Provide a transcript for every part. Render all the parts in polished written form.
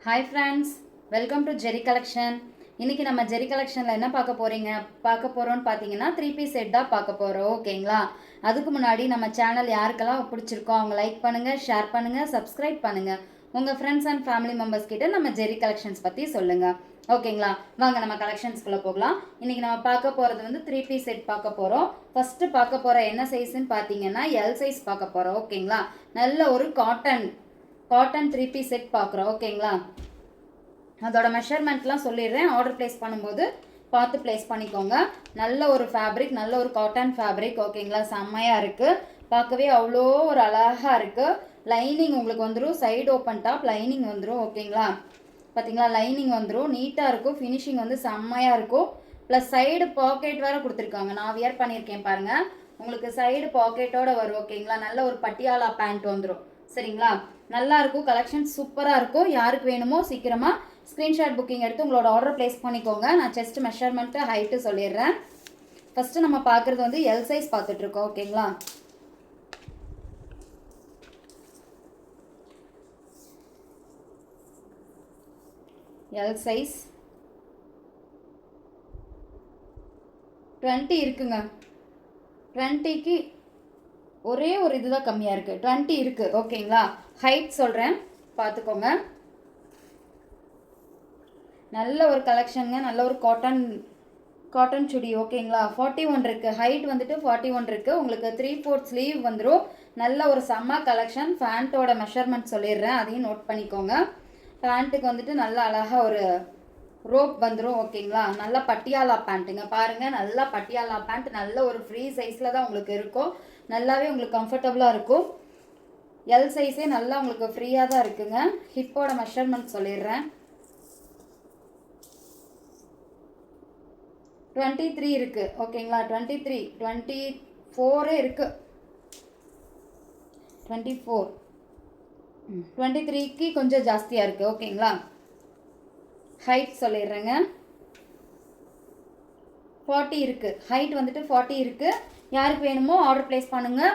Hi friends, welcome to Jerry collection. இன்றைக்கி நம்ம ஜெரி கலெக்ஷனில் என்ன பார்க்க போகிறோன்னு பார்த்தீங்கன்னா 3 பீஸ் செட் தான் பார்க்க போகிறோம். ஓகேங்களா? அதுக்கு முன்னாடி நம்ம சேனல் யாருக்கெல்லாம் பிடிச்சிருக்கோ அவங்க லைக் பண்ணுங்கள், ஷேர் பண்ணுங்கள், சப்ஸ்கிரைப் பண்ணுங்கள். உங்கள் ஃப்ரெண்ட்ஸ் அண்ட் ஃபேமிலி மெம்பர்ஸ் கிட்ட நம்ம ஜெரி கலெக்ஷன்ஸ் பற்றி சொல்லுங்கள். ஓகேங்களா? வாங்க நம்ம கலெக்ஷன்ஸ்குள்ளே போகலாம். இன்றைக்கி நம்ம பார்க்க போகிறது வந்து 3 பீஸ் செட் பார்க்க போகிறோம். ஃபஸ்ட்டு பார்க்க போகிற என்ன சைஸ்ன்னு பார்த்தீங்கன்னா எல் சைஸ் பார்க்க போகிறோம். ஓகேங்களா? நல்ல ஒரு காட்டன் 3 பீஸ் செட் பார்க்குறோம். ஓகேங்களா? அதோட மெஷர்மெண்ட்லாம் சொல்லிடுறேன். ஆர்டர் ப்ளேஸ் பண்ணும்போது பார்த்து ப்ளேஸ் பண்ணிக்கோங்க. நல்ல ஒரு ஃபேப்ரிக், நல்ல ஒரு காட்டன் ஃபேப்ரிக். ஓகேங்களா? செம்மையாக இருக்குது. பார்க்கவே அவ்வளோ ஒரு அழகாக இருக்குது. லைனிங் உங்களுக்கு வந்துடும். சைடு ஓப்பன் டாப் லைனிங் வந்துடும். ஓகேங்களா? பார்த்தீங்களா? லைனிங் வந்துடும். நீட்டாக இருக்கும். ஃபினிஷிங் வந்து செம்மையாக இருக்கும். ப்ளஸ் சைடு பாக்கெட் வேறு கொடுத்துருக்காங்க. நான் வியர் பண்ணியிருக்கேன் பாருங்கள். உங்களுக்கு சைடு பாக்கெட்டோட வரும். ஓகேங்களா? நல்ல ஒரு பட்டியாலா பேண்ட் வந்துடும். சரிங்களா? நல்லா இருக்கும். கலெக்ஷன் சூப்பராக இருக்கும். யாருக்கு வேணுமோ சீக்கிரமாக ஸ்க்ரீன்ஷாட் புக்கிங் எடுத்து உங்களோட ஆர்டர் ப்ளேஸ் பண்ணிக்கோங்க. நான் செஸ்ட் மெஷர்மெண்ட்டு ஹைட்டு சொல்லிடுறேன். ஃபஸ்ட்டு நம்ம பார்க்குறது வந்து எல் சைஸ் பார்த்துட்ருக்கோம். ஓகேங்களா? எல் சைஸ் 20 இருக்குங்க. 20க்கு ஒரே ஒரு இதுதான் கம்மியாக இருக்குது. 20 இருக்குது. ஓகேங்களா? ஹைட் சொல்கிறேன், பார்த்துக்கோங்க. நல்ல ஒரு கலெக்ஷனுங்க. நல்ல ஒரு காட்டன் சுடி. ஓகேங்களா? 41 இருக்குது. ஹைட் வந்துட்டு 41 இருக்குது. உங்களுக்கு 3/4 ஸ்லீவ் வந்துடும். நல்ல ஒரு செம்ம கலெக்ஷன். பேண்ட்டோட மெஷர்மெண்ட் சொல்லிடுறேன், அதையும் நோட் பண்ணிக்கோங்க. பேண்ட்டுக்கு வந்துட்டு நல்ல அழகாக ஒரு ரோப் வந்துடும். ஓகேங்களா? நல்லா பட்டியாலா பேண்ட்டுங்க. பாருங்கள், நல்லா பட்டியாலா பேண்ட். நல்ல ஒரு ஃப்ரீ சைஸில் தான் உங்களுக்கு இருக்கும். நல்லாவே உங்களுக்கு கம்ஃபர்டபுளாக இருக்கும். எல் சைஸே நல்லா உங்களுக்கு ஃப்ரீயாக தான் இருக்குங்க. ஹிப்போட மெஷர்மெண்ட் சொல்லிடுறேன். 23 இருக்குது. ஓகேங்களா? 23, 24 இருக்குது. 24, 23க்கு கொஞ்சம் ஜாஸ்தியாக இருக்குது. ஓகேங்களா? ஹைட் சொல்லிடுறேங்க. 40 இருக்குது. ஹைட் வந்துட்டு 40 இருக்குது. யாருக்கு வேணுமோ ஆர்டர் ப்ளேஸ் பண்ணுங்கள்.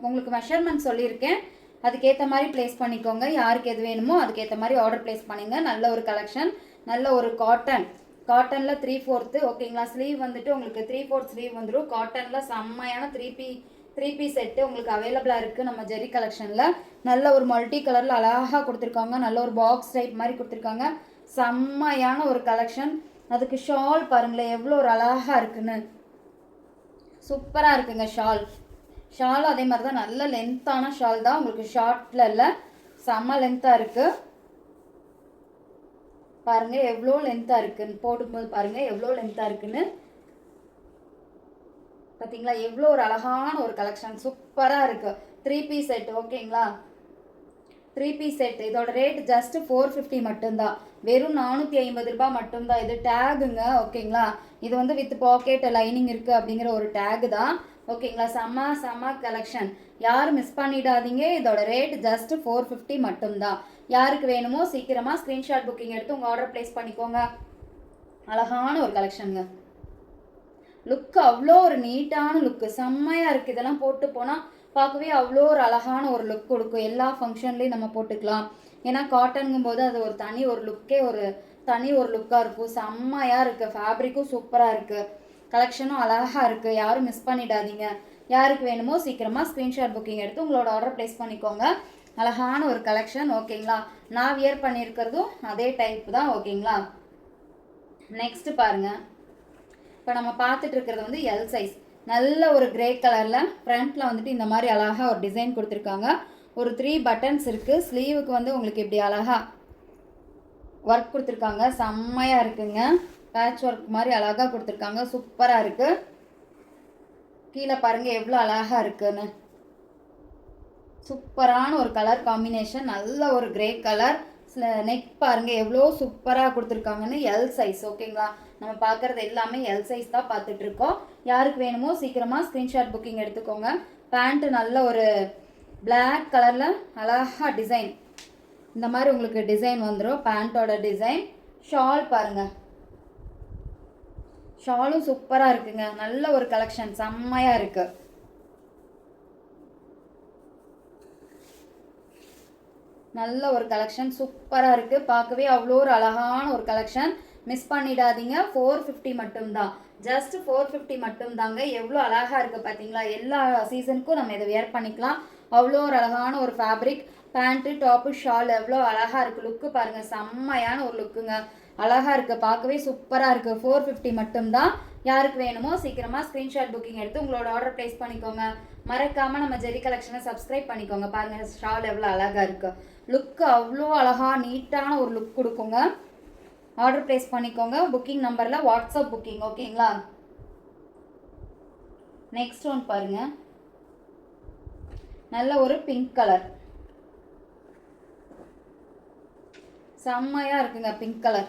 உங்களுக்கு மெஷர்மெண்ட் சொல்லியிருக்கேன், அதுக்கேற்ற மாதிரி ப்ளேஸ் பண்ணிக்கோங்க. யாருக்கு எது வேணுமோ அதுக்கேற்ற மாதிரி ஆர்டர் ப்ளேஸ் பண்ணுங்கள். நல்ல ஒரு கலெக்ஷன், நல்ல ஒரு காட்டனில் 3/4. ஓகேங்களா? ஸ்லீவ் வந்துட்டு உங்களுக்கு 3/4 ஸ்லீவ் வந்துடும். காட்டனில் செம்மையான 3 பீஸ் செட்டு உங்களுக்கு அவைலபிளாக இருக்குது நம்ம ஜெரி கலெக்ஷனில். நல்ல ஒரு மல்டி கலரில் அழகாக கொடுத்துருக்காங்க. நல்ல ஒரு பாக்ஸ் டைப் மாதிரி கொடுத்துருக்காங்க. செம்மையான ஒரு கலெக்ஷன். அதுக்கு ஷால் பாருங்களேன் எவ்வளோ ஒரு அழகாக இருக்குன்னு. சூப்பராக இருக்குங்க. ஷாலும் அதே மாதிரி தான். நல்ல லென்த்தான ஷால் தான். உங்களுக்கு ஷார்ட்டில் இல்லை, செம்ம லென்த்தாக இருக்குது. பாருங்கள் எவ்வளோ லென்த்தாக இருக்குன்னு. போடும்போது பாருங்கள் எவ்வளோ லென்த்தாக இருக்குன்னு. பார்த்தீங்களா? எவ்வளோ ஒரு அழகான ஒரு கலெக்ஷன். சூப்பராக இருக்குது. 3 பீஸ் செட். ஓகேங்களா? 3 பீஸ் செட். இதோட ரேட் ஜஸ்ட் 450 மட்டும்தான். வெறும் 450 ரூபாய் மட்டும்தான். இது டேகுங்க. ஓகேங்களா? இது வந்து வித் பாக்கெட் லைனிங் இருக்குது அப்படிங்கிற ஒரு டேகு தான். ஓகேங்களா? செம்ம கலெக்ஷன். யாரும் மிஸ் பண்ணிடாதீங்க. இதோட ரேட் ஜஸ்ட் 450 மட்டும்தான். யாருக்கு வேணுமோ சீக்கிரமாக ஸ்க்ரீன்ஷாட் புக்கிங் எடுத்து உங்கள் ஆர்டர் ப்ளேஸ் பண்ணிக்கோங்க. அழகான ஒரு கலெக்ஷனுங்க. லுக்கு அவ்வளோ ஒரு நீட்டான லுக்கு, செம்மையாக இருக்குது. இதெல்லாம் போட்டு போனால் பார்க்கவே அவ்வளோ ஒரு அழகான ஒரு லுக் கொடுக்கும். எல்லா ஃபங்க்ஷன்லேயும் நம்ம போட்டுக்கலாம். ஏன்னா காட்டனுங்கும் போது அது ஒரு தனி ஒரு லுக்கே, ஒரு தனி ஒரு லுக்காக இருக்கும். செம்மையாக இருக்குது. ஃபேப்ரிக்கும் சூப்பராக இருக்குது. கலெக்ஷனும் அழகாக இருக்குது. யாரும் மிஸ் பண்ணிடாதீங்க. யாருக்கு வேணுமோ சீக்கிரமாக ஸ்க்ரீன்ஷாட் புக்கிங் எடுத்து உங்களோட ஆர்டர் ப்ளேஸ் பண்ணிக்கோங்க. அழகான ஒரு கலெக்ஷன். ஓகேங்களா? நான் வியர் பண்ணியிருக்கிறதும் அதே டைப் தான். ஓகேங்களா? நெக்ஸ்ட் பாருங்கள். இப்போ நம்ம பார்த்துட்டு இருக்கிறது வந்து எல் சைஸ். நல்ல ஒரு கிரே கலரில் ஃப்ரண்ட்டில் வந்துட்டு இந்த மாதிரி அழகாக ஒரு டிசைன் கொடுத்துருக்காங்க. ஒரு 3 பட்டன்ஸ் இருக்குது. ஸ்லீவுக்கு வந்து உங்களுக்கு இப்படி அழகாக ஒர்க் கொடுத்துருக்காங்க. செம்மையாக இருக்குங்க. பேட்ச் ஒர்க் மாதிரி அழகாக கொடுத்துருக்காங்க. சூப்பராக இருக்குது. கீழே பாருங்கள் எவ்வளோ அழகாக இருக்குன்னு. சூப்பரான ஒரு கலர் காம்பினேஷன். நல்ல ஒரு கிரே கலர். நெக் பாருங்கள் எவ்வளோ சூப்பராக கொடுத்துருக்காங்கன்னு. L size. ஓகேங்களா? நம்ம பார்க்குறது எல்லாமே எல் சைஸ் தான் பார்த்துட்ருக்கோம். யாருக்கு வேணுமோ சீக்கிரமாக ஸ்க்ரீன்ஷாட் புக்கிங் எடுத்துக்கோங்க. பேண்ட்டு நல்ல ஒரு பிளாக் கலரில் அழகாக டிசைன். இந்த மாதிரி உங்களுக்கு டிசைன் வந்துடும். பேண்ட்டோட டிசைன். ஷால் பாருங்கள், ஷாலும் சூப்பராக இருக்குங்க. நல்ல ஒரு கலெக்ஷன், செம்மையாக இருக்குது. நல்ல ஒரு கலெக்ஷன் சூப்பராக இருக்குது. பார்க்கவே அவ்வளோ ஒரு அழகான ஒரு கலெக்ஷன். மிஸ் பண்ணிடாதீங்க. 450 மட்டும்தான். ஜஸ்ட் 450 மட்டும்தாங்க. எவ்வளோ அழகாக இருக்குது பார்த்தீங்களா? எல்லா சீசனுக்கும் நம்ம இதை வேர் பண்ணிக்கலாம். அவ்வளோ ஒரு அழகான ஒரு ஃபேப்ரிக். பேண்ட்டு டாப்பு ஷால் எவ்வளோ அழகாக இருக்குது. லுக்கு பாருங்கள், செம்மையான ஒரு லுக்குங்க. அழகாக இருக்குது, பார்க்கவே சூப்பராக இருக்குது. 450 மட்டும்தான். யாருக்கு வேணுமோ சீக்கிரமாக ஸ்க்ரீன்ஷாட் புக்கிங் எடுத்து உங்களோட ஆர்டர் ப்ளேஸ் பண்ணிக்கோங்க. மறக்காமல் நம்ம ஜெரி கலெக்ஷனை சப்ஸ்கிரைப் பண்ணிக்கோங்க. பாருங்கள் ஷால் எவ்வளோ அழகாக இருக்குது. லுக்கு அவ்வளோ அழகாக நீட்டான ஒரு லுக் கொடுக்குங்க. ஆர்டர் ப்ளேஸ் பண்ணிக்கோங்க. புக்கிங் நம்பரில் வாட்ஸ்அப் புக்கிங், ஓகேங்களா? நெக்ஸ்ட் ஒன் பாருங்கள், நல்ல ஒரு பிங்க் கலர், செம்மையாக இருக்குங்க பிங்க் கலர்.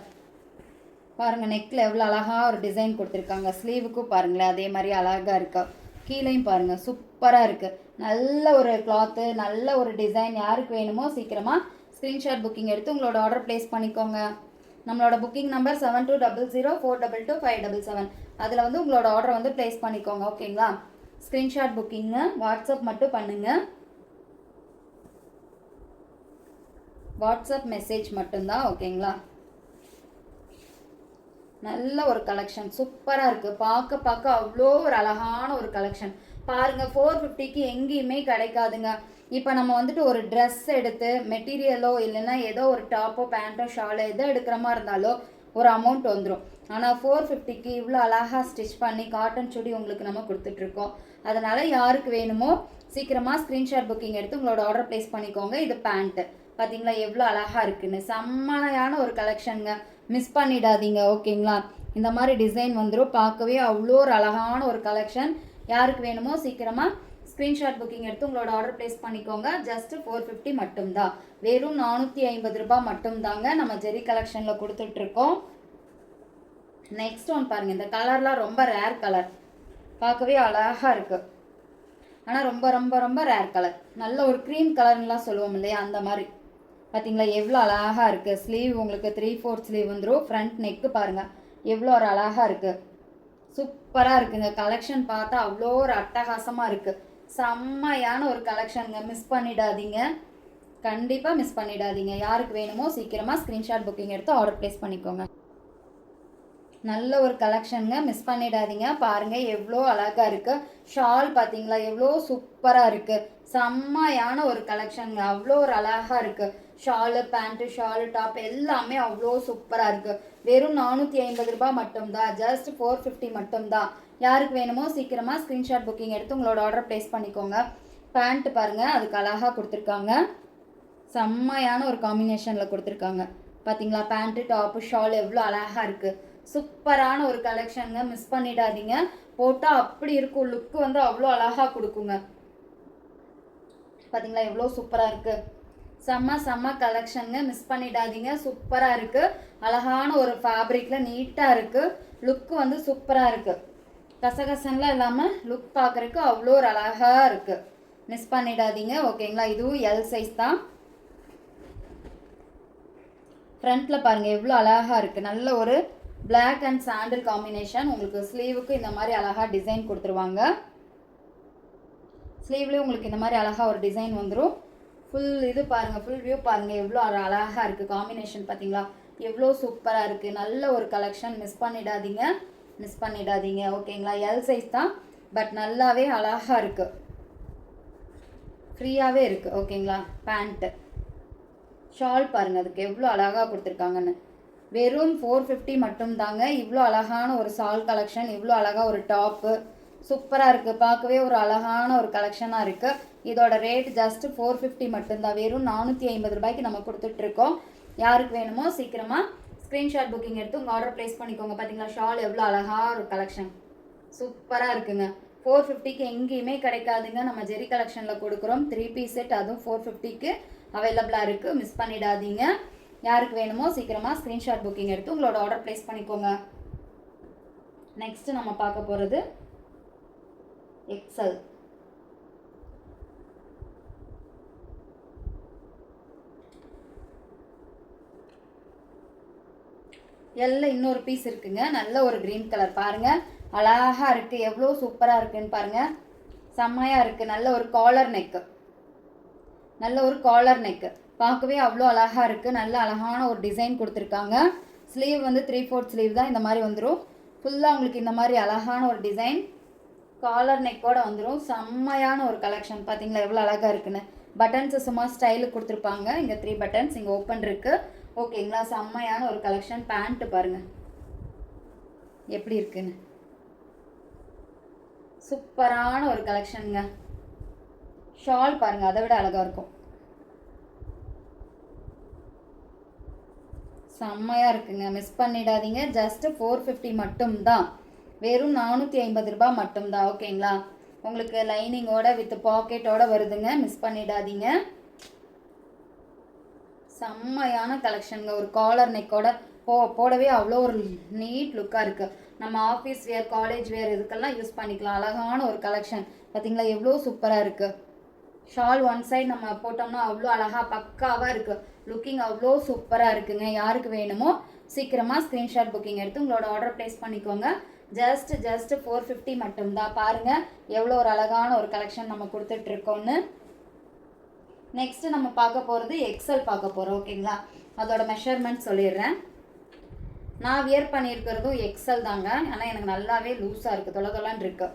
பாருங்கள் நெக்கில் எவ்வளோ அழகாக ஒரு டிசைன் கொடுத்துருக்காங்க. ஸ்லீவுக்கும் பாருங்களேன் அதே மாதிரி அழகாக இருக்கா. கீழேயும் பாருங்கள் சூப்பராக இருக்குது. நல்ல ஒரு கிளாத்து, நல்ல ஒரு டிசைன். யாருக்கு வேணுமோ சீக்கிரமாக ஸ்க்ரீன்ஷாட் புக்கிங் எடுத்து உங்களோட ஆர்டர் ப்ளேஸ் பண்ணிக்கோங்க. நம்மளோட புக்கிங் நம்பர் 7200042257. அதில் வந்து உங்களோட ஆர்டர் வந்து ப்ளேஸ் பண்ணிக்கோங்க, ஓகேங்களா? ஸ்க்ரீன்ஷாட் புக்கிங்கு வாட்ஸ்அப் மட்டும் பண்ணுங்கள். வாட்ஸ்அப் மெசேஜ் மட்டும்தான், ஓகேங்களா? நல்ல ஒரு கலெக்ஷன் சூப்பராக இருக்குது. பார்க்க அவ்வளோ ஒரு அழகான ஒரு கலெக்ஷன். பாருங்கள் 450க்கு எங்கேயுமே கிடைக்காதுங்க. இப்போ நம்ம வந்துட்டு ஒரு ட்ரெஸ் எடுத்து மெட்டீரியலோ இல்லைன்னா ஏதோ ஒரு டாப்போ பேண்ட்டோ ஷாலோ எதோ எடுக்கிற மாதிரி இருந்தாலோ ஒரு அமௌண்ட் வந்துடும். ஆனால் 450க்கு இவ்வளோ அழகாக ஸ்டிச் பண்ணி காட்டன் சுடி உங்களுக்கு நம்ம கொடுத்துட்ருக்கோம். அதனால் யாருக்கு வேணுமோ சீக்கிரமாக ஸ்க்ரீன்ஷாட் புக்கிங் எடுத்து உங்களோட ஆர்டர் ப்ளேஸ் பண்ணிக்கோங்க. இது பேண்ட்டு பார்த்தீங்களா எவ்வளோ அழகாக இருக்குன்னு. செம்மையான ஒரு கலெக்ஷனுங்க. மிஸ் பண்ணிடாதீங்க, ஓகேங்களா? இந்த மாதிரி டிசைன் வந்துடும். பார்க்கவே அவ்வளோ ஒரு அழகான ஒரு கலெக்ஷன். யாருக்கு வேணுமோ சீக்கிரமாக ஸ்க்ரீன்ஷாட் புக்கிங் எடுத்து உங்களோட ஆர்டர் ப்ளேஸ் பண்ணிக்கோங்க. ஜஸ்ட் 450 மட்டும்தான். வெறும் 450 ரூபாய் மட்டும்தாங்க நம்ம ஜெரி கலெக்ஷனில் கொடுத்துட்ருக்கோம். நெக்ஸ்ட் ஒன் பாருங்கள், இந்த கலர்லாம் ரொம்ப ரேர் கலர். பார்க்கவே அழகாக இருக்குது. ஆனால் ரொம்ப ரொம்ப ரொம்ப ரேர் கலர். நல்ல ஒரு க்ரீம் கலர்லாம் சொல்லுவோம் இல்லையா, அந்த மாதிரி. பார்த்தீங்களா எவ்வளோ அழகாக இருக்குது. ஸ்லீவ் உங்களுக்கு 3/4 ஸ்லீவ் வந்துடும். ஃப்ரண்ட் நெக்கு பாருங்கள் எவ்வளோ ஒரு அழகாக இருக்குது. சூப்பராக இருக்குங்க. கலெக்ஷன் பார்த்தா அவ்வளோ ஒரு அட்டகாசமாக இருக்குது. செம்மையான ஒரு கலெக்ஷனுங்க. மிஸ் பண்ணிடாதீங்க, கண்டிப்பாக மிஸ் பண்ணிடாதீங்க. யாருக்கு வேணுமோ சீக்கிரமாக ஸ்க்ரீன்ஷாட் புக்கிங் எடுத்து ஆர்டர் ப்ளேஸ் பண்ணிக்கோங்க. நல்ல ஒரு கலெக்ஷனுங்க, மிஸ் பண்ணிடாதீங்க. பாருங்கள் எவ்வளோ அழகாக இருக்குது. ஷால் பார்த்தீங்களா எவ்வளோ சூப்பராக இருக்குது. செம்மையான ஒரு கலெக்ஷனுங்க. அவ்வளோ ஒரு அழகாக இருக்குது. ஷாலு பேண்ட்டு ஷாலு டாப் எல்லாமே அவ்வளோ சூப்பராக இருக்குது. வெறும் 450 ரூபாய் மட்டும்தான். ஜஸ்ட் 450 மட்டும்தான். யாருக்கு வேணுமோ சீக்கிரமாக ஸ்க்ரீன்ஷாட் புக்கிங் எடுத்து உங்களோட ஆர்டர் ப்ளேஸ் பண்ணிக்கோங்க. பேண்ட்டு பாருங்கள் அதுக்கு அழகாக கொடுத்துருக்காங்க. செம்மையான ஒரு காம்பினேஷனில் கொடுத்துருக்காங்க. பார்த்தீங்களா பேண்ட்டு டாப்பு ஷால் எவ்வளோ அழகாக இருக்குது. சூப்பரான ஒரு கலெக்ஷனுங்க. மிஸ் பண்ணிடாதீங்க. போட்டால் அப்படி இருக்கும். லுக்கு வந்து அவ்வளோ அழகாக கொடுக்குங்க. பார்த்தீங்களா எவ்வளோ சூப்பராக இருக்குது. செம்ம கலெக்ஷனுங்க. மிஸ் பண்ணிடாதீங்க. சூப்பராக இருக்குது. அழகான ஒரு ஃபேப்ரிக்கில் நீட்டாக இருக்குது. லுக்கு வந்து சூப்பராக இருக்குது. கசகசன்லாம் இல்லாமல் லுக் பார்க்குறதுக்கு அவ்வளோ ஒரு அழகாக இருக்குது. மிஸ் பண்ணிடாதீங்க, ஓகேங்களா? இதுவும் எல் சைஸ் தான். ஃப்ரண்ட்டில் பாருங்கள் எவ்வளோ அழகாக இருக்குது. நல்ல ஒரு பிளாக் அண்ட் சாண்டில் காம்பினேஷன். உங்களுக்கு ஸ்லீவுக்கு இந்த மாதிரி அழகாக டிசைன் கொடுத்துருவாங்க. ஸ்லீவ்லேயும் உங்களுக்கு இந்த மாதிரி அழகாக ஒரு டிசைன் வந்துடும். ஃபுல் இது பாருங்கள், ஃபுல் வியூ பாருங்கள் எவ்வளோ அழகாக இருக்குது. காம்பினேஷன் பார்த்தீங்களா எவ்வளோ சூப்பராக இருக்குது. நல்ல ஒரு கலெக்ஷன். மிஸ் பண்ணிடாதீங்க, மிஸ் பண்ணிடாதீங்க, ஓகேங்களா? எல் சைஸ் தான், பட் நல்லாவே அழகாக இருக்குது. ஃப்ரீயாகவே இருக்குது, ஓகேங்களா? பேண்ட்டு ஷால் பாருங்கள் அதுக்கு எவ்வளோ அழகாக கொடுத்துருக்காங்கன்னு. வெறும் 450 மட்டும்தாங்க. இவ்வளோ அழகான ஒரு ஷால் கலெக்ஷன், இவ்வளோ அழகாக ஒரு டாப்பு சூப்பராக இருக்குது. பார்க்கவே ஒரு அழகான ஒரு கலெக்ஷனாக இருக்குது. இதோட ரேட் ஜஸ்ட் 450 மட்டும்தான். வெறும் 450 ரூபாய்க்கு நம்ம கொடுத்துட்ருக்கோம். யாருக்கு வேணுமோ சீக்கிரமாக ஸ்க்ரீன்ஷாட் புக்கிங் எடுத்து உங்கள் ஆர்டர் ப்ளேஸ் பண்ணிக்கோங்க. பார்த்தீங்களா ஷால் எவ்வளோ அழகாக ஒரு கலெக்ஷன் சூப்பராக இருக்குங்க. 450க்கு எங்கேயுமே கிடைக்காதுங்க. நம்ம ஜெரி கலெக்ஷனில் கொடுக்குறோம். 3 பீஸ் செட், அதுவும் 450க்கு அவைலபிளாக இருக்குது. மிஸ் பண்ணிடாதீங்க. யாருக்கு வேணுமோ சீக்கிரமாக ஸ்க்ரீன்ஷாட் புக்கிங் எடுத்து உங்களோட ஆர்டர் ப்ளேஸ் பண்ணிக்கோங்க. நெக்ஸ்ட்டு நம்ம பார்க்க போகிறது எக்ஸல். எல்லாம் இன்னொரு பீஸ் இருக்குங்க. நல்ல ஒரு க்ரீன் கலர் பாருங்கள் அழகாக இருக்குது. எவ்வளோ சூப்பராக இருக்குன்னு பாருங்கள். செம்மையாக இருக்குது. நல்ல ஒரு காலர் நெக்கு, நல்ல ஒரு காலர் நெக்கு. பார்க்கவே அவ்வளோ அழகாக இருக்குது. நல்ல அழகான ஒரு டிசைன் கொடுத்துருக்காங்க. ஸ்லீவ் வந்து 3/4 ஸ்லீவ் தான், இந்த மாதிரி வந்துடும். ஃபுல்லாக உங்களுக்கு இந்த மாதிரி அழகான ஒரு டிசைன், காலர் நெக்கோட வந்துடும். செம்மையான ஒரு கலெக்ஷன். பார்த்தீங்களா எவ்வளோ அழகாக இருக்குன்னு. பட்டன்ஸு சும்மா ஸ்டைலுக்கு கொடுத்துருப்பாங்க. இங்கே 3 பட்டன்ஸ் இங்கே ஓப்பன் இருக்குது. ஓகேங்களா, செம்மையான ஒரு கலெக்ஷன். பேண்ட்டு பாருங்கள் எப்படி இருக்குன்னு. சூப்பரான ஒரு கலெக்ஷனுங்க. ஷால் பாருங்கள், அதை விட அழகாக இருக்கும். செம்மையாக இருக்குங்க, மிஸ் பண்ணிடாதீங்க. ஜஸ்ட்டு 450 மட்டும்தான், வெறும் 450 ரூபா மட்டும்தான். ஓகேங்களா, உங்களுக்கு லைனிங்கோட வித் பாக்கெட்டோட வருதுங்க, மிஸ் பண்ணிடாதீங்க. செம்மையான கலெக்ஷனுங்க. ஒரு காலர் நெக்கோட போடவே அவ்வளோ ஒரு நீட் லுக்காக இருக்குது. நம்ம ஆஃபீஸ் வேர், காலேஜ் வேர் இதுக்கெல்லாம் யூஸ் பண்ணிக்கலாம். அழகான ஒரு கலெக்ஷன். பார்த்தீங்களா எவ்வளோ சூப்பராக இருக்குது. ஷால் ஒன் சைட் நம்ம போட்டோம்னா அவ்வளோ அழகாக பக்காவாக இருக்குது. லுக்கிங் அவ்வளோ சூப்பராக இருக்குங்க. யாருக்கு வேணுமோ சீக்கிரமாக ஸ்க்ரீன்ஷாட் புக்கிங் எடுத்து உங்களோட ஆர்டர் ப்ளேஸ் பண்ணிக்கோங்க. ஜஸ்ட் 450 மட்டும்தான். பாருங்கள் எவ்வளோ ஒரு அழகான ஒரு கலெக்ஷன் நம்ம கொடுத்துட்ருக்கோன்னு. நெக்ஸ்ட்டு நம்ம பார்க்க போகிறது எக்ஸல் பார்க்க போகிறோம். ஓகேங்களா, அதோட மெஷர்மெண்ட் சொல்லிடுறேன். நான் வியர் பண்ணியிருக்கிறதும் எக்ஸல் தாங்க. ஆனால் எனக்கு நல்லாவே லூஸாக இருக்குது, தொலைதொலான் இருக்குது.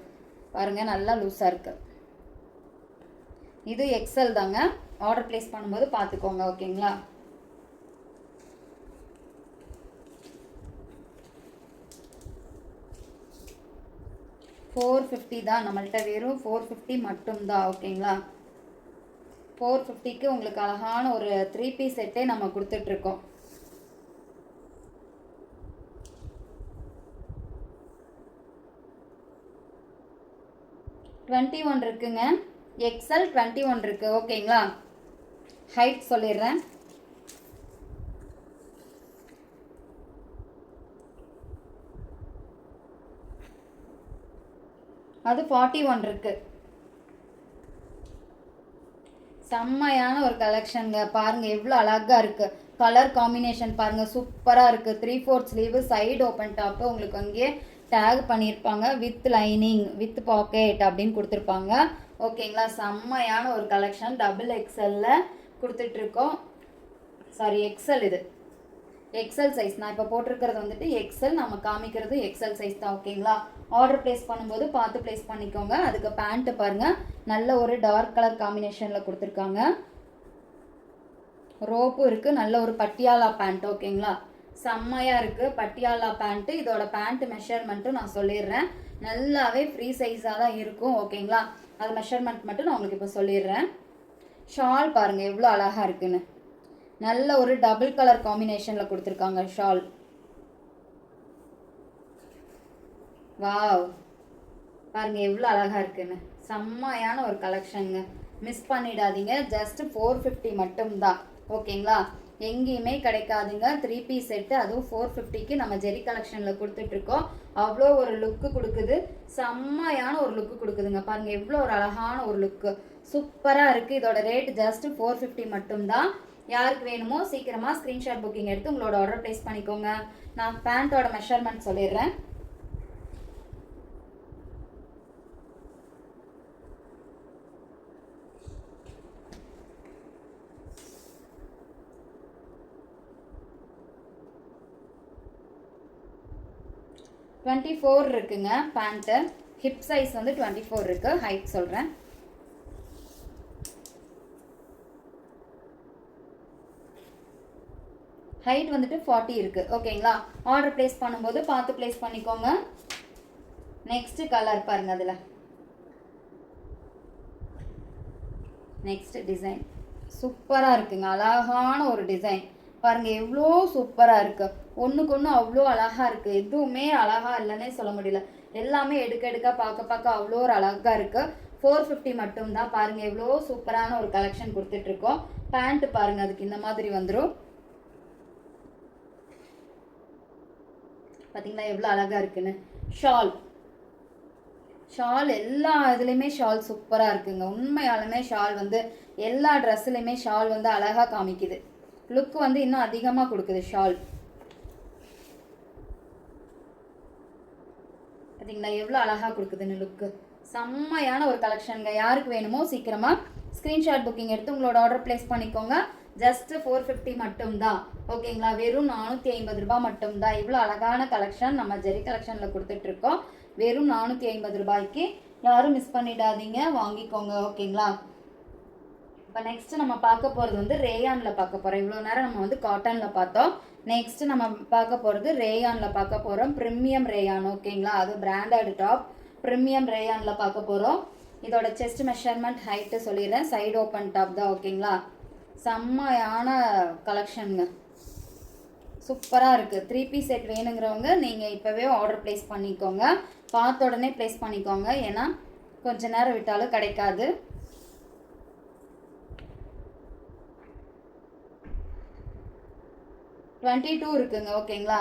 பாருங்கள் நல்லா லூஸாக இருக்குது. இது எக்ஸல் தாங்க. ஆர்டர் ப்ளேஸ் பண்ணும்போது பார்த்துக்கோங்க. ஓகேங்களா, $450 தான் நம்மள்கிட்ட, வெறும் $450 மட்டும்தான். ஓகேங்களா, 450க்கு உங்களுக்கு அழகான ஒரு 3 பீஸ் செட்டே நம்ம கொடுத்துட்ருக்கோம். $21 இருக்குங்க. எக்ஸல் 21 இருக்குது. ஓகேங்களா, ஹைட் சொல்லிடுறேன். அது 41 இருக்குது. செம்மையான ஒரு கலெக்ஷனுங்க. பாருங்கள் எவ்வளோ அழகாக இருக்குது. கலர் காம்பினேஷன் பாருங்கள் சூப்பராக இருக்குது. 3/4 ஸ்லீவு, சைடு ஓப்பன் டாப்பு, உங்களுக்கு அங்கேயே டேக் பண்ணியிருப்பாங்க. வித் லைனிங் வித் பாக்கெட் அப்படின்னு கொடுத்துருப்பாங்க. ஓகேங்களா, செம்மையான ஒரு கலெக்ஷன். டபுள் எக்ஸலில் கொடுத்துட்ருக்கோம். Sorry, XL. இது எக்ஸல் சைஸ். நான் இப்போ போட்டிருக்கிறது வந்துட்டு எக்ஸல், நம்ம காமிக்கிறது எக்ஸல் சைஸ் தான். ஓகேங்களா, ஆர்டர் ப்ளேஸ் பண்ணும்போது பார்த்து ப்ளேஸ் பண்ணிக்கோங்க. அதுக்கு பேண்ட்டு பாருங்கள் நல்ல ஒரு டார்க் கலர் காம்பினேஷனில் கொடுத்துருக்காங்க. ரோப்பும் இருக்குது. நல்ல ஒரு பட்டியாலா பேண்ட். ஓகேங்களா, செம்மையாக இருக்குது பட்டியாலா பேண்ட்டு. இதோட பேண்ட் மெஷர்மெண்ட்டும் நான் சொல்லிடுறேன். நல்லாவே ஃப்ரீ சைஸாக தான் இருக்கும். ஓகேங்களா, அது மெஷர்மெண்ட் மட்டும் நான் உங்களுக்கு இப்போ சொல்லிடுறேன். ஷால் பாருங்கள் எவ்வளோ அழகாக இருக்குன்னு. நல்ல ஒரு டபுள் கலர் காம்பினேஷனில் கொடுத்துருக்காங்க ஷால். வாவ், பாருங்கள் எவ்வளோ அழகாக இருக்குன்னு. செம்மையான ஒரு கலெக்ஷனுங்க, மிஸ் பண்ணிடாதீங்க. ஜஸ்ட் 450 மட்டும்தான். ஓகேங்களா, எங்கேயுமே கிடைக்காதுங்க 3 பீஸ் செட்டு, அதுவும் 450க்கு நம்ம ஜெரி கலெக்ஷனில் கொடுத்துட்ருக்கோம். அவ்வளோ ஒரு லுக்கு கொடுக்குது, செம்மையான ஒரு லுக்கு கொடுக்குதுங்க. பாருங்கள் எவ்வளோ ஒரு அழகான ஒரு லுக்கு, சூப்பராக இருக்குது. இதோட ரேட் ஜஸ்ட் 450 மட்டும்தான். யாருக்கு வேணுமோ சீக்கிரமாக ஸ்க்ரீன்ஷாட் புக்கிங் எடுத்து உங்களோட ஆர்டர் ப்ளேஸ் பண்ணிக்கோங்க. நான் பேண்ட்டோட மெஷர்மெண்ட் சொல்லிடுறேன். $24 இருக்குங்க பேண்ட்டு. ஹிப் சைஸ் வந்து 24 இருக்குது. ஹைட் சொல்கிறேன். ஹைட் வந்துட்டு 40 இருக்குது. ஓகேங்களா, ஆர்டர் ப்ளேஸ் பண்ணும்போது பார்த்து ப்ளேஸ் பண்ணிக்கோங்க. நெக்ஸ்ட்டு கலர் பாருங்கள். அதில் நெக்ஸ்ட் டிசைன் சூப்பராக இருக்குங்க. அழகான ஒரு டிசைன் பாருங்கள் எவ்வளோ சூப்பராக இருக்குது. ஒன்றுக்கு ஒன்று அவ்வளோ அழகாக இருக்குது. எதுவுமே அழகாக இல்லைன்னே சொல்ல முடியல. எல்லாமே எடுக்க பார்க்க அவ்வளோ ஒரு அழகாக இருக்குது. 450 மட்டும்தான். பாருங்கள் எவ்வளோ சூப்பரான ஒரு கலெக்ஷன் கொடுத்துட்ருக்கோம். பேண்ட்டு பாருங்கள் அதுக்கு இந்த மாதிரி வந்துடும். பார்த்தீங்களா எவ்வளோ அழகாக இருக்குன்னு. ஷால் எல்லா இதுலேயுமே ஷால் சூப்பராக இருக்குங்க. உண்மையாலுமே ஷால் வந்து எல்லா ட்ரெஸ்ஸுலையுமே ஷால் வந்து அழகாக காமிக்குது. லுக் வந்து இன்னும் அதிகமாக கொடுக்குது ஷால். பார்த்தீங்களா எவ்வளோ அழகாக கொடுக்குதுன்னு லுக்கு. செம்மையான ஒரு கலெக்ஷனுங்க. யாருக்கு வேணுமோ சீக்கிரமாக ஸ்க்ரீன்ஷாட் புக்கிங் எடுத்து உங்களோட ஆர்டர் ப்ளேஸ் பண்ணிக்கோங்க. ஜஸ்ட் 450 மட்டும்தான். ஓகேங்களா, வெறும் 450 ரூபாய் மட்டும்தான். இவ்வளோ அழகான கலெக்ஷன் நம்ம ஜெரி கலெக்ஷனில் கொடுத்துட்ருக்கோம். வெறும் 450 ரூபாய்க்கு. யாரும் மிஸ் பண்ணிடாதீங்க, வாங்கிக்கோங்க. ஓகேங்களா, இப்போ நெக்ஸ்ட் நம்ம பார்க்க போகிறது வந்து ரேயானில் பார்க்க போகிறோம். இவ்வளோ நேரம் நம்ம வந்து காட்டனில் பார்த்தோம். நெக்ஸ்ட் நம்ம பார்க்க போகிறது ரேயானில் பார்க்க போகிறோம். Premium rayon. ஓகேங்களா, அது பிராண்டட் டாப். ப்ரீமியம் ரேயானில் பார்க்க போகிறோம். இதோட செஸ்ட் மெஷர்மெண்ட் ஹைட்டு சொல்லிடுறேன். சைடு ஓப்பன் டாப் தான். ஓகேங்களா, செம்மையான கலெக்ஷனுங்க, சூப்பராக இருக்குது. 3 பீஸ் செட் வேணுங்கிறவங்க நீங்கள் இப்போவே ஆர்டர் ப்ளேஸ் பண்ணிக்கோங்க. பார்த்த உடனே ப்ளேஸ் பண்ணிக்கோங்க, ஏன்னா கொஞ்ச நேரம் விட்டாலும் கிடைக்காது. $22 இருக்குங்க. ஓகேங்களா,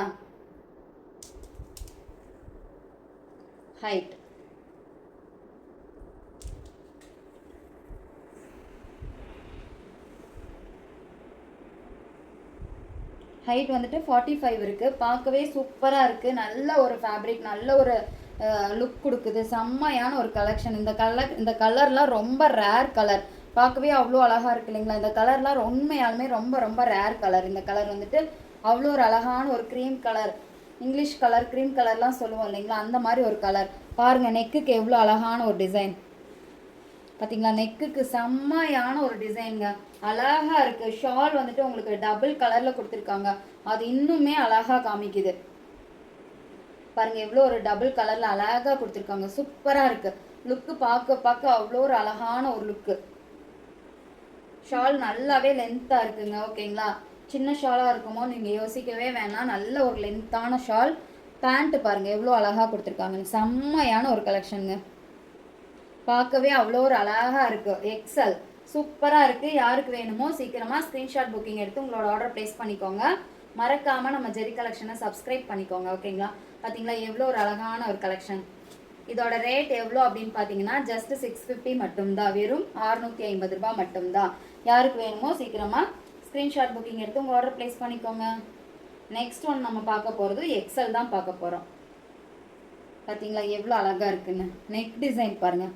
ஹைட் ஹைட் வந்துட்டு 45 இருக்குது. பார்க்கவே சூப்பராக இருக்குது. நல்ல ஒரு ஃபேப்ரிக், நல்ல ஒரு லுக் கொடுக்குது. செம்மையான ஒரு கலெக்ஷன். இந்த கலர்லாம் ரொம்ப ரேர் கலர். பார்க்கவே அவ்வளோ அழகாக இருக்குது இல்லைங்களா. இந்த கலர்லாம் உண்மையாலுமே ரொம்ப ரொம்ப ரேர் கலர். இந்த கலர் வந்துட்டு அவ்வளோ ஒரு அழகான ஒரு cream colour, English colour, cream கலர்லாம் சொல்லுவோம் இல்லைங்களா, அந்த மாதிரி ஒரு கலர். பாருங்கள், நெக்குக்கு எவ்வளோ அழகான ஒரு டிசைன் பார்த்தீங்களா. நெக்குக்கு செம்மையான ஒரு டிசைனுங்க, அழகாக இருக்குது. ஷால் வந்துட்டு உங்களுக்கு டபுள் கலரில் கொடுத்துருக்காங்க, அது இன்னுமே அழகாக காமிக்குது. பாருங்கள், எவ்வளோ ஒரு டபுள் கலரில் அழகாக கொடுத்துருக்காங்க. சூப்பராக இருக்குது. லுக்கு பார்க்க பார்க்க அவ்வளோ ஒரு அழகான ஒரு லுக்கு. ஷால் நல்லாவே லென்த்தாக இருக்குங்க. ஓகேங்களா, சின்ன ஷாலாக இருக்குமோ நீங்கள் யோசிக்கவே வேணாம். நல்ல ஒரு லென்த்தான ஷால். பேண்ட்டு பாருங்கள் எவ்வளோ அழகாக கொடுத்துருக்காங்க. செம்மையான ஒரு கலெக்ஷனுங்க, பார்க்கவே அவ்வளோ ஒரு அழகாக இருக்குது. எக்ஸல் சூப்பராக இருக்குது. யாருக்கு வேணுமோ சீக்கிரமாக ஸ்க்ரீன்ஷாட் புக்கிங் எடுத்து உங்களோட ஆர்டர் ப்ளேஸ் பண்ணிக்கோங்க. மறக்காமல் நம்ம ஜெரி கலெக்ஷனை சப்ஸ்கிரைப் பண்ணிக்கோங்க. ஓகேங்களா, பார்த்தீங்களா எவ்வளோ ஒரு அழகான ஒரு கலெக்ஷன். இதோட ரேட் எவ்வளோ அப்படின்னு பார்த்தீங்கன்னா ஜஸ்ட் 650 மட்டும்தான். வெறும் 650 ரூபாய் மட்டும்தான். யாருக்கு வேணுமோ சீக்கிரமாக ஸ்க்ரீன்ஷாட் புக்கிங் எடுத்து உங்கள் ஆர்டர் ப்ளேஸ் பண்ணிக்கோங்க. நெக்ஸ்ட் ஒன் நம்ம பார்க்க போகிறது எக்ஸல் தான் பார்க்க போகிறோம். பார்த்தீங்களா எவ்வளோ அழகாக இருக்குன்னு. நெக் டிசைன் பாருங்கள்,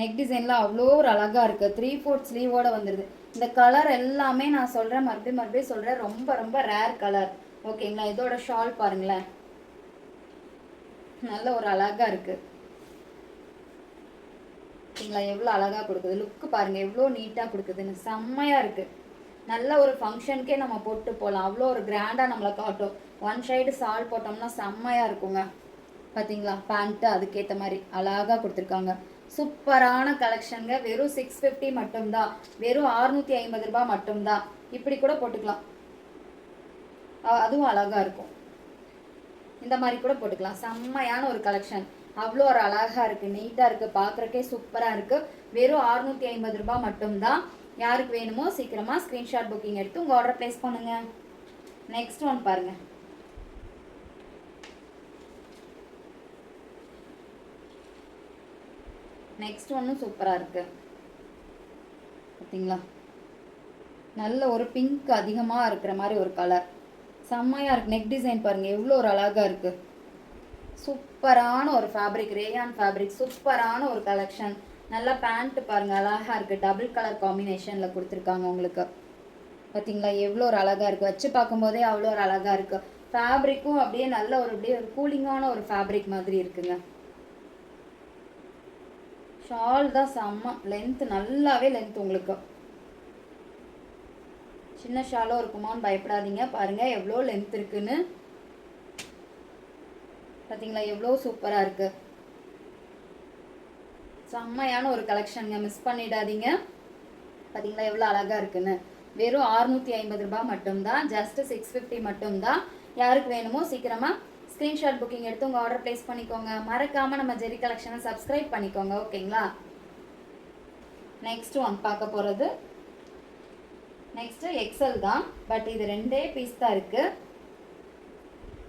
நெக் டிசைன்லாம் அவ்வளோ ஒரு அழகாக இருக்குது. 3/4 ஸ்லீவோடு வந்துடுது. இந்த கலர் எல்லாமே நான் சொல்கிறேன், மறுபடியும் சொல்கிறேன், ரொம்ப ரொம்ப ரேர் கலர். ஓகேங்களா, இதோட ஷால் பாருங்களேன், நல்ல ஒரு அழகாக இருக்குது. ஓகேங்களா, எவ்வளோ அழகாக கொடுக்குது. லுக்கு பாருங்கள் எவ்வளோ நீட்டாக கொடுக்குதுன்னு. செம்மையாக இருக்குது. நல்ல ஒரு ஃபங்க்ஷனுக்கே நம்ம போட்டு போகலாம். அவ்வளோ ஒரு கிராண்டாக நம்மளை காட்டும். ஒன் சைடு சால் போட்டோம்னா செம்மையாக இருக்குங்க. பார்த்தீங்களா, பேண்ட்டு அதுக்கேற்ற மாதிரி அழகாக கொடுத்துருக்காங்க. சூப்பரான கலெக்ஷனுங்க. வெறும் 650 மட்டும்தான். வெறும் 650 ரூபாய் மட்டும்தான். இப்படி கூட போட்டுக்கலாம், அதுவும் அழகாக இருக்கும். இந்த மாதிரி கூட போட்டுக்கலாம். செம்மையான ஒரு கலெக்ஷன். அவ்வளோ ஒரு அழகாக இருக்குது, நீட்டாக இருக்குது, பார்க்குறக்கே சூப்பராக இருக்குது. வெறும் 650 ரூபாய் மட்டும்தான். யாருக்கு வேணுமோ சீக்கிரமாக ஸ்க்ரீன்ஷாட் புக்கிங் எடுத்து உங்கள் ஆர்டர் ப்ளேஸ் பண்ணுங்கள். நெக்ஸ்ட் ஒன் பாருங்கள். நெக்ஸ்ட் ஒன்றும் சூப்பராக இருக்குது. பார்த்தீங்களா, நல்ல ஒரு பிங்க் அதிகமாக இருக்கிற மாதிரி ஒரு கலர். செம்மையாக இருக்குது. நெக் டிசைன் பாருங்கள் எவ்வளோ ஒரு அழகாக இருக்குது. சூப்பரான ஒரு ஃபேப்ரிக், ரேயான் ஃபேப்ரிக். சூப்பரான ஒரு கலெக்ஷன். நல்லா பேண்ட்டு பாருங்கள் அழகாக இருக்குது. டபுள் கலர் காம்பினேஷனில் கொடுத்துருக்காங்க உங்களுக்கு. பார்த்தீங்களா எவ்வளோ ஒரு அழகாக இருக்குது. வச்சு பார்க்கும்போதே அவ்வளோ ஒரு அழகாக இருக்குது. ஃபேப்ரிக்கும் அப்படியே நல்ல ஒரு அப்படியே ஒரு கூலிங்கான ஒரு ஃபேப்ரிக் மாதிரி இருக்குங்க. ஷால் தான் செம்ம லென்த், நல்லாவே லென்த் உங்களுக்கு. சின்ன ஷாலும் இருக்குமான்னு பயப்படாதீங்க. பாருங்கள் எவ்வளோ லென்த் இருக்குன்னு. பார்த்தீங்களா எவ்வளோ சூப்பராக இருக்குது. செம்மையான ஒரு கலெக்ஷனுங்க, மிஸ் பண்ணிடாதீங்க. பார்த்தீங்களா எவ்வளோ அழகாக இருக்குன்னு. வெறும் 650 ரூபாய் மட்டும்தான். ஜஸ்ட் 650 மட்டும்தான். யாருக்கு வேணுமோ சீக்கிரமாக ஸ்க்ரீன்ஷாட் புக்கிங் எடுத்து உங்கள் ஆர்டர் ப்ளேஸ் பண்ணிக்கோங்க. மறக்காமல் நம்ம ஜெரி கலெக்ஷனை சப்ஸ்கிரைப் பண்ணிக்கோங்க. ஓகேங்களா, நெக்ஸ்ட் ஒன் பார்க்க போகிறது நெக்ஸ்ட்டு எக்ஸல் தான். பட் இது 2 பீஸ் தான் இருக்குது.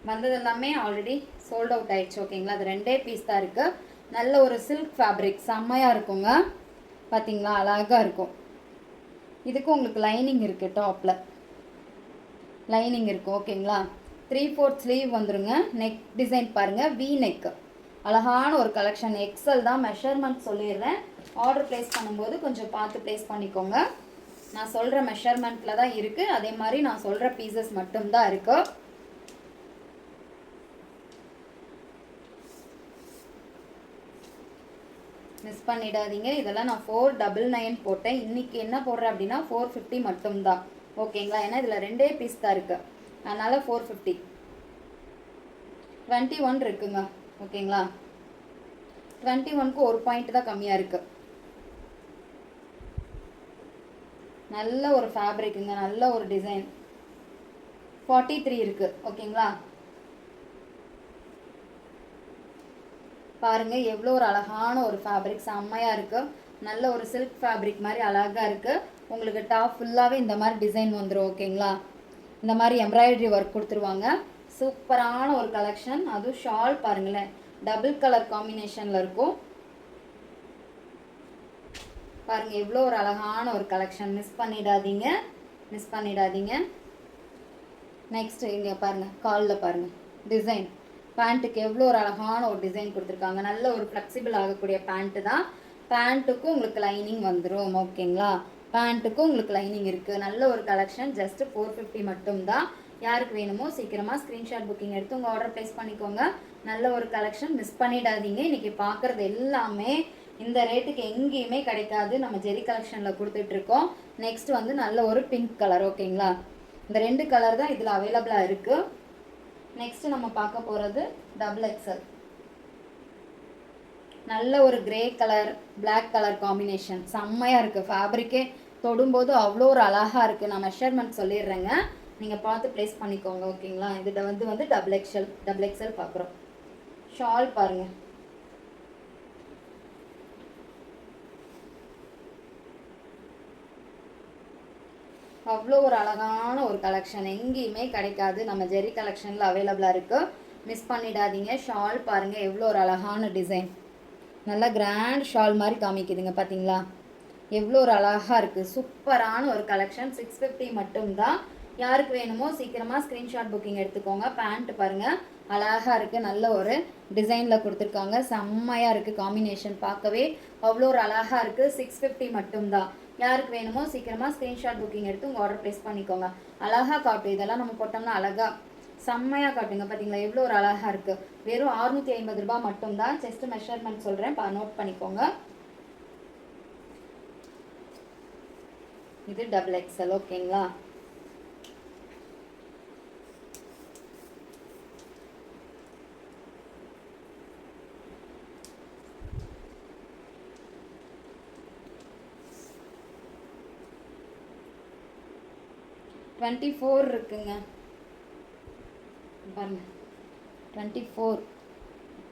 வந்தது எல்லாமே ஆல்ரெடி சோல்ட் அவுட் ஆயிடுச்சு. ஓகேங்களா, அது 2 பீஸ் தான் இருக்குது. நல்ல ஒரு சில்க் ஃபேப்ரிக் செம்மையாக இருக்குங்க. பார்த்தீங்களா அழகாக இருக்கும். இதுக்கு உங்களுக்கு லைனிங் இருக்குது, டாப்பில் லைனிங் இருக்குது. ஓகேங்களா, 3/4 ஸ்லீவ் வந்துருங்க. நெக் டிசைன் பாருங்கள், வி நெக். அழகான ஒரு கலெக்ஷன். எக்ஸல் தான், மெஷர்மெண்ட் சொல்லிடுறேன். ஆர்டர் ப்ளேஸ் பண்ணும்போது கொஞ்சம் பார்த்து ப்ளேஸ் பண்ணிக்கோங்க. நான் சொல்கிற மெஷர்மெண்ட்டில் தான் இருக்குது. அதே மாதிரி நான் சொல்கிற பீசஸ் மட்டும்தான் இருக்குது. மிஸ் பண்ணிடாதீங்க. இதெல்லாம் நான் 499 போட்டேன். இன்றைக்கி என்ன போடுறேன் அப்படின்னா 450 மட்டும்தான். ஓகேங்களா? ஏன்னா இதில் 2 பீஸ் தான் இருக்குது, அதனால் 450. 21 இருக்குங்க. ஓகேங்களா? 21க்கு ஒரு பாயிண்ட் தான் கம்மியாக இருக்குது. நல்ல ஒரு ஃபேப்ரிக்குங்க, நல்ல ஒரு டிசைன். 43 இருக்குது. ஓகேங்களா? பாருங்கள் எவ்வளோ ஒரு அழகான ஒரு ஃபேப்ரிக், செம்மையாக இருக்குது. நல்ல ஒரு சில்க் ஃபேப்ரிக் மாதிரி அழகாக இருக்குது. உங்களுக்கு டாப் ஃபுல்லாகவே இந்த மாதிரி டிசைன் வந்துடும். ஓகேங்களா? இந்த மாதிரி எம்ப்ராய்டரி ஒர்க் கொடுத்துருவாங்க. சூப்பரான ஒரு கலெக்ஷன். அதுவும் ஷால் பாருங்களேன், டபுள் கலர் காம்பினேஷனில் இருக்கும். பாருங்கள் எவ்வளோ ஒரு அழகான ஒரு கலெக்ஷன். மிஸ் பண்ணிடாதீங்க, மிஸ் பண்ணிடாதீங்க. நெக்ஸ்ட்டு இங்கே பாருங்கள், காலில் பாருங்கள் டிசைன். பேண்ட்டுக்கு எவ்வளோ ஒரு அழகான ஒரு டிசைன் கொடுத்துருக்காங்க. நல்ல ஒரு ஃப்ளெக்சிபிள் ஆகக்கூடிய பேண்ட்டு தான். பேண்ட்டுக்கும் உங்களுக்கு லைனிங் வந்துடும். ஓகேங்களா? பேண்ட்டுக்கும் உங்களுக்கு லைனிங் இருக்குது. நல்ல ஒரு கலெக்ஷன். ஜஸ்ட்டு 450 மட்டும்தான். யாருக்கு வேணுமோ சீக்கிரமாக ஸ்க்ரீன்ஷாட் புக்கிங் எடுத்து உங்கள் ஆர்டர் ப்ளேஸ் பண்ணிக்கோங்க. நல்ல ஒரு கலெக்ஷன், மிஸ் பண்ணிடாதீங்க. இன்றைக்கி பார்க்குறது எல்லாமே இந்த ரேட்டுக்கு எங்கேயுமே கிடைக்காது. நம்ம ஜெரி கலெக்ஷனில் கொடுத்துட்ருக்கோம். நெக்ஸ்ட் வந்து நல்ல ஒரு பிங்க் கலர். ஓகேங்களா? இந்த 2 கலர் தான் இதில் அவைலபிளாக இருக்குது. நெக்ஸ்ட் நம்ம பார்க்க போகிறது XXL. நல்ல ஒரு grey colour black colour combination, செம்மையாக இருக்குது. ஃபேப்ரிக்கே தொடும்போது அவ்வளோ ஒரு அழகாக இருக்குது. நான் மெஷர்மெண்ட் சொல்லிடுறேங்க, நீங்கள் பார்த்து ப்ளேஸ் பண்ணிக்கோங்க. ஓகேங்களா? இதில் வந்து XXL பார்க்குறோம். ஷால் பாருங்கள், அவ்வளோ ஒரு அழகான ஒரு கலெக்ஷன், எங்கேயுமே கிடைக்காது. நம்ம ஜெரி கலெக்ஷனில் அவைலபிளாக இருக்குது. மிஸ் பண்ணிடாதீங்க. ஷால் பாருங்கள் எவ்வளோ ஒரு அழகான டிசைன். நல்லா கிராண்ட் ஷால் மாதிரி காமிக்குதுங்க. பார்த்தீங்களா? எவ்வளோ ஒரு அழகாக இருக்குது. சூப்பரான ஒரு கலெக்ஷன். 650 மட்டும்தான். யாருக்கு வேணுமோ சீக்கிரமாக ஸ்க்ரீன்ஷாட் புக்கிங் எடுத்துக்கோங்க. பேண்ட்டு பாருங்கள் அழகாக இருக்குது. நல்ல ஒரு டிசைனில் கொடுத்துருக்காங்க. செம்மையாக இருக்குது. காம்பினேஷன் பார்க்கவே அவ்வளோ ஒரு அழகாக இருக்குது. 650 மட்டும்தான். யாருக்கு வேணுமோ சீக்கிரமாக ஸ்க்ரீன்ஷாட் புக்கிங் எடுத்து உங்கள் ஆர்டர் ப்ளேஸ் பண்ணிக்கோங்க. அழகாக காட்டும். இதெல்லாம் நம்ம போட்டோம்னா அழகாக செம்மையாக காட்டுங்க. பார்த்தீங்களா எவ்வளோ ஒரு அழகாக இருக்குது. வெறும் 650 ரூபாய் மட்டும்தான். செஸ்ட் மெஷர்மெண்ட் சொல்கிறேன், நோட் பண்ணிக்கோங்க. இது XXL. ஓகேங்களா? $24 இருக்குங்க. பாருங்க 24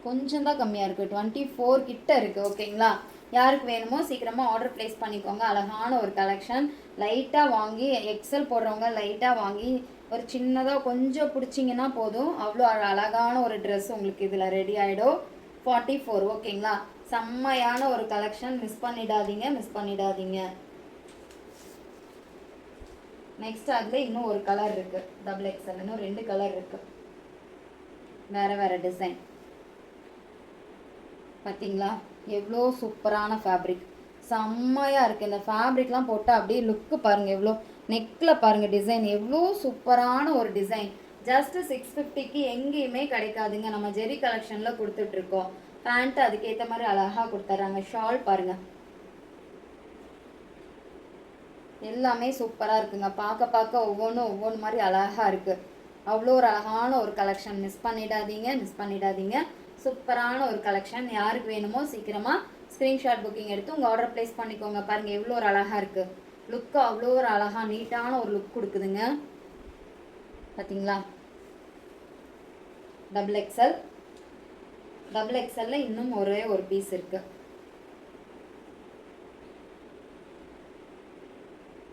கொஞ்சம் தான் கம்மியாக இருக்குது. 24 கிட்ட இருக்குது. ஓகேங்களா? யாருக்கு வேணுமோ சீக்கிரமாக ஆர்டர் ப்ளேஸ் பண்ணிக்கோங்க. அழகான ஒரு கலெக்ஷன். லைட்டாக வாங்கி எக்ஸல் போடுறவங்க லைட்டாக வாங்கி ஒரு சின்னதாக கொஞ்சம் பிடிச்சிங்கன்னா போதும். அவ்வளோ அழகான ஒரு ட்ரெஸ் உங்களுக்கு இதில் ரெடி ஆகிடும். 44. ஓகேங்களா? செம்மையான ஒரு கலெக்ஷன். மிஸ் பண்ணிடாதீங்க, மிஸ் பண்ணிடாதீங்க. நெக்ஸ்ட் அதில் இன்னும் ஒரு கலர் இருக்குது. XXL இன்னும் 2 கலர் இருக்குது. வேறு வேறு டிசைன். பார்த்தீங்களா எவ்வளோ சூப்பரான ஃபேப்ரிக், செம்மையாக இருக்குது. இந்த ஃபேப்ரிக்லாம் போட்டால் அப்படியே லுக்கு பாருங்கள். எவ்வளோ நெக்கில் பாருங்கள் டிசைன், எவ்வளோ சூப்பரான ஒரு டிசைன். ஜஸ்ட்டு 650க்கு எங்கேயுமே கிடைக்காதுங்க. நம்ம ஜெரி கலெக்ஷனில் கொடுத்துட்ருக்கோம். பேண்ட்டு அதுக்கேற்ற மாதிரி அழகாக கொடுத்துட்றாங்க. ஷால் பாருங்கள் எல்லாமே சூப்பராக இருக்குங்க. பார்க்க ஒவ்வொன்று மாதிரி அழகாக இருக்குது. அவ்வளோ ஒரு அழகான ஒரு கலெக்ஷன். மிஸ் பண்ணிடாதீங்க. சூப்பரான ஒரு கலெக்ஷன். யாருக்கு வேணுமோ சீக்கிரமாக ஸ்க்ரீன்ஷாட் புக்கிங் எடுத்து உங்கள் ஆர்டர் ப்ளேஸ் பண்ணிக்கோங்க. பாருங்கள் எவ்வளோ ஒரு அழகாக இருக்குது. லுக்கு அவ்வளோ ஒரு அழகாக நீட்டான ஒரு லுக் கொடுக்குதுங்க. பார்த்தீங்களா? XXL இன்னும் ஒரே ஒரு பீஸ் இருக்குது.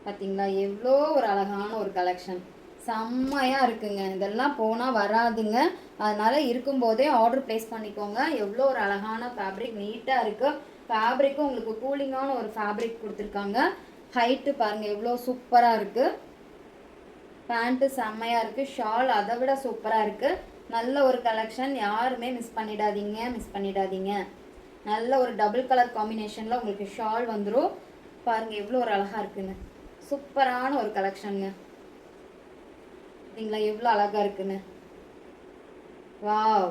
பார்த்தீங்களா எவ்வளோ ஒரு அழகான ஒரு கலெக்ஷன். செம்மையாக இருக்குங்க. இதெல்லாம் போனால் வராதுங்க. அதனால் இருக்கும்போதே ஆர்டர் ப்ளேஸ் பண்ணிக்கோங்க. எவ்வளோ ஒரு அழகான ஃபேப்ரிக், நீட்டாக இருக்குது. ஃபேப்ரிக்கும் உங்களுக்கு கூலிங்கான ஒரு ஃபேப்ரிக் கொடுத்துருக்காங்க. ஹைட்டு பாருங்கள் எவ்வளோ சூப்பராக இருக்குது. பேண்ட்டு செம்மையாக இருக்குது. ஷால் அதை விட சூப்பராக இருக்குது. நல்ல ஒரு கலெக்ஷன். யாருமே மிஸ் பண்ணிடாதீங்க. நல்ல ஒரு டபுள் கலர் காம்பினேஷனில் உங்களுக்கு ஷால் வந்துடும். பாருங்கள் எவ்வளோ ஒரு அழகாக இருக்குங்க. சூப்பரான ஒரு கலெக்ஷனுங்க. பார்த்தீங்களா எவ்வளோ அழகாக இருக்குன்னு. வாவ்,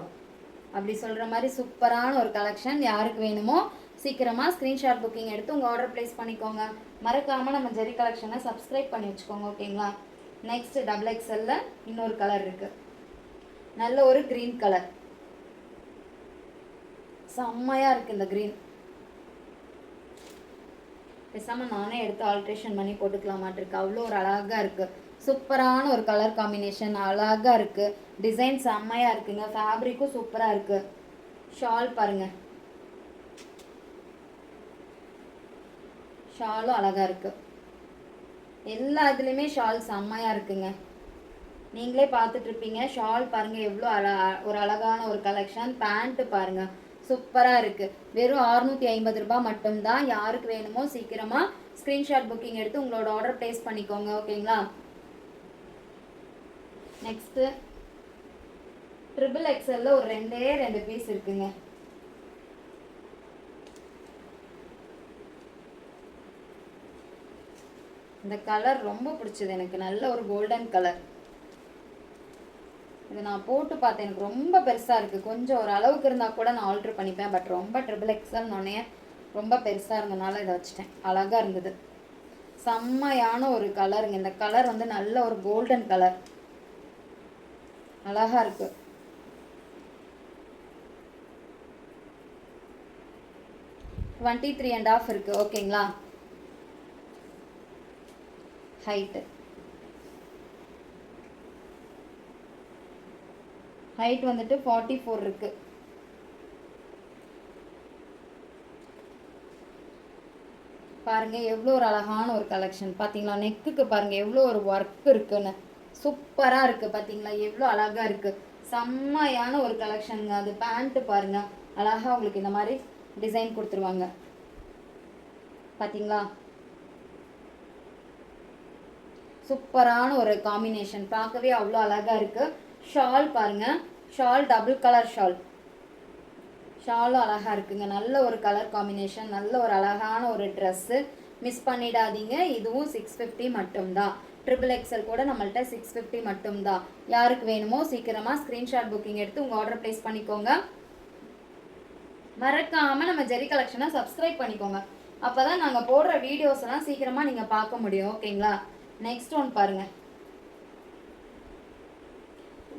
அப்படி சொல்கிற மாதிரி சூப்பரான ஒரு கலெக்ஷன். யாருக்கு வேணுமோ சீக்கிரமாக ஸ்க்ரீன்ஷாட் புக்கிங் எடுத்து உங்கள் ஆர்டர் ப்ளேஸ் பண்ணிக்கோங்க. மறக்காமல் நம்ம ஜெரி கலெக்ஷனை சப்ஸ்கிரைப் பண்ணி வச்சுக்கோங்க. ஓகேங்களா. நெக்ஸ்ட் XXL இன்னொரு கலர் இருக்குது. நல்ல ஒரு க்ரீன் கலர், செம்மையாக இருக்குது இந்த க்ரீன். பேசாமல் நானே எடுத்து ஆல்ட்ரேஷன் பண்ணி போட்டுக்கலாமாட்டிருக்கு. அவ்வளோ ஒரு அழகாக இருக்குது. சூப்பரான ஒரு கலர் காம்பினேஷன், அழகாக இருக்குது. டிசைன் செம்மையாக இருக்குங்க. ஃபேப்ரிக்கும் சூப்பராக இருக்குது. ஷால் பாருங்கள், ஷாலும் அழகாக இருக்குது. எல்லா இதுலேயுமே ஷால் செம்மையாக இருக்குங்க. நீங்களே பார்த்துட்ருப்பீங்க. ஷால் பாருங்கள் எவ்வளோ ஒரு அழகான ஒரு கலெக்ஷன். பேண்ட்டு பாருங்கள் சூப்பராக இருக்குது. வெறும் 650 ரூபாய் மட்டும்தான். யாருக்கு வேணுமோ சீக்கிரமாக ஸ்க்ரீன்ஷாட் புக்கிங் எடுத்து உங்களோட ஆர்டர் ப்ளேஸ் பண்ணிக்கோங்க. ஓகேங்களா. நெக்ஸ்ட்டு XXL ஒரு 2 பீஸ் இருக்குங்க. இந்த கலர் ரொம்ப பிடிச்சது எனக்கு. நல்ல ஒரு கோல்டன் கலர். இது நான் போட்டு பார்த்தேன், எனக்கு ரொம்ப பெருசாக இருக்குது. கொஞ்சம் ஒரு அளவுக்கு இருந்தால் கூட நான் ஆல்ட்ரு பண்ணிப்பேன். பட் ரொம்ப XXL ரொம்ப பெருசாக இருந்தனால இதை வச்சுட்டேன். அழகாக இருந்தது. செம்மையான ஒரு கலருங்க. இந்த கலர் வந்து நல்ல ஒரு கோல்டன் கலர், அழகாக இருக்குது. $23.5 இருக்குது. ஓகேங்களா. ஹைட் வந்துட்டு 44 இருக்கு. பாருங்க எவ்வளோ ஒரு அழகான ஒரு கலெக்ஷன். பார்த்தீங்களா, நெக்குக்கு பாருங்க எவ்வளோ ஒரு ஒர்க் இருக்குன்னு. சூப்பராக இருக்குது. பார்த்தீங்களா எவ்வளோ அழகாக இருக்குது. செம்மையான ஒரு கலெக்ஷனுங்க. அது பேண்ட்டு பாருங்க அழகாக உங்களுக்கு இந்த மாதிரி டிசைன் கொடுத்துருவாங்க. பார்த்தீங்களா, சூப்பரான ஒரு காம்பினேஷன். பார்க்கவே அவ்வளோ அழகாக இருக்குது. ஷால் பாருங்க, ஷால் டபுள் கலர் ஷால். ஷாலும் அழகாக இருக்குங்க. நல்ல ஒரு கலர் காம்பினேஷன், நல்ல ஒரு அழகான ஒரு ட்ரெஸ்ஸு. மிஸ் பண்ணிடாதீங்க. இதுவும் 650 மட்டும்தான். XXL கூட நம்மள்ட்ட 650 மட்டும்தான். யாருக்கு வேணுமோ சீக்கிரமாக ஸ்க்ரீன்ஷாட் புக்கிங் எடுத்து உங்கள் ஆர்டர் ப்ளேஸ் பண்ணிக்கோங்க. மறக்காமல் நம்ம ஜெரி கலெக்ஷனை சப்ஸ்கிரைப் பண்ணிக்கோங்க. அப்போ தான் நாங்கள் போடுற வீடியோஸ் எல்லாம் சீக்கிரமாக நீங்கள் பார்க்க முடியும். ஓகேங்களா. நெக்ஸ்ட் ஒன் பாருங்கள்,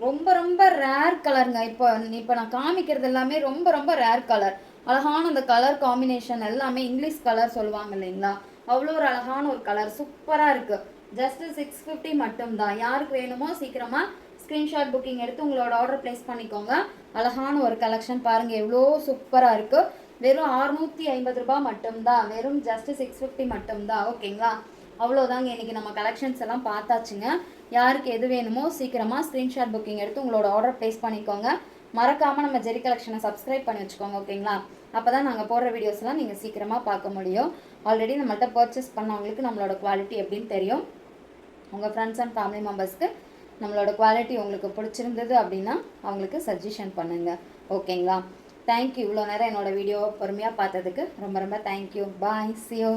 ரொம்ப ரொம்ப ரேர் கலருங்க. இப்போ நான் காமிக்கிறது எல்லாமே ரொம்ப ரொம்ப ரேர் கலர். அழகான அந்த கலர் காம்பினேஷன் எல்லாமே இங்கிலீஷ் கலர் சொல்லுவாங்க இல்லைங்களா, அவ்வளோ ஒரு அழகான ஒரு கலர். சூப்பராக இருக்குது. ஜஸ்ட் 650 மட்டும்தான். யாருக்கு வேணுமோ சீக்கிரமாக ஸ்க்ரீன்ஷாட் புக்கிங் எடுத்து உங்களோட ஆர்டர் ப்ளேஸ் பண்ணிக்கோங்க. அழகான ஒரு கலெக்ஷன் பாருங்கள் எவ்வளோ சூப்பராக இருக்குது. வெறும் 650 ரூபாய் மட்டும்தான். வெறும் ஜஸ்ட் 650 மட்டும்தான். ஓகேங்களா. அவ்வளோதாங்க. இன்றைக்கி நம்ம கலெக்ஷன்ஸ் எல்லாம் பார்த்தாச்சுங்க. யாருக்கு எது வேணுமோ சீக்கிரமாக ஸ்க்ரீன்ஷாட் புக்கிங் எடுத்து உங்களோட ஆர்டர் ப்ளேஸ் பண்ணிக்கோங்க. மறக்காமல் நம்ம ஜெரி கலெக்ஷனை சப்ஸ்கிரைப் பண்ணி வச்சுக்கோங்க. ஓகேங்களா. அப்போ தான் நாங்கள் போடுற வீடியோஸ்லாம் நீங்கள் சீக்கிரமாக பார்க்க முடியும். ஆல்ரெடி நம்மள்ட்ட பர்ச்சேஸ் பண்ணவங்களுக்கு நம்மளோட குவாலிட்டி எப்படின்னு தெரியும். உங்கள் ஃப்ரெண்ட்ஸ் அண்ட் ஃபேமிலி மெம்பர்ஸ்க்கு நம்மளோட குவாலிட்டி உங்களுக்கு பிடிச்சிருந்தது அப்படின்னா அவங்களுக்கு சஜஷன் பண்ணுங்கள். ஓகேங்களா. தேங்க்யூ. இவ்வளோ நேரம் என்னோடய வீடியோவை பொறுமையாக பார்த்ததுக்கு ரொம்ப ரொம்ப தேங்க்யூ. Bye, see you.